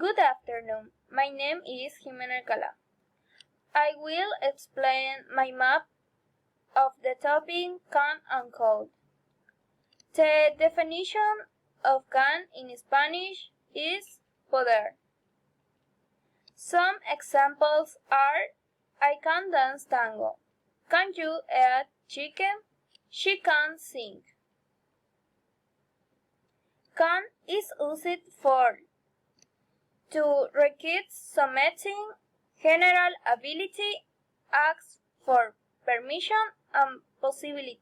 Good afternoon. My name is Jimena Alcala. I will explain my map of the topic can and cold. The definition of can in Spanish is poder. Some examples are: I can dance tango. Can you eat chicken? She can sing. Can is used for to request something, general ability, ask for permission and possibility.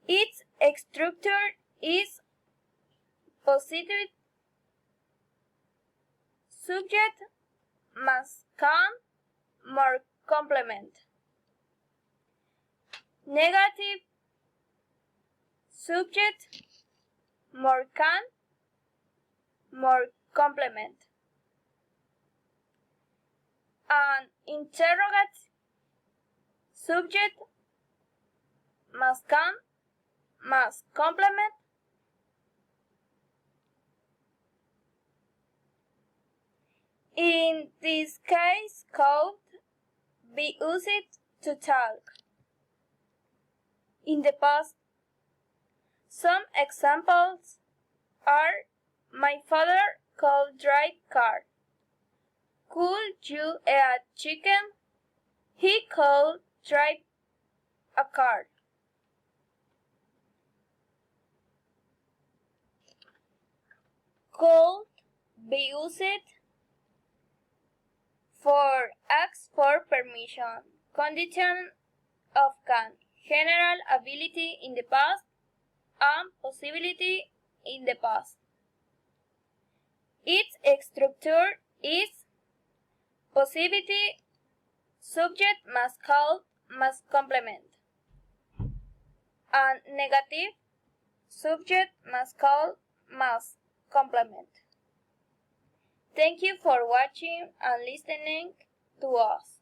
Its structure is positive, subject más can, more complement. Negative, subject, more can, more complement. An interrogative, subject, más can, más complement. In this case, could be used to talk. In the past, some examples are: my father could drive car. Could you eat chicken? He could drive a car. Could be used for ask for permission, condition of can, general ability in the past, and possibility in the past. Its structure is possibility, subject más called más complement, and negative, subject más called más complement. Thank you for watching and listening to us.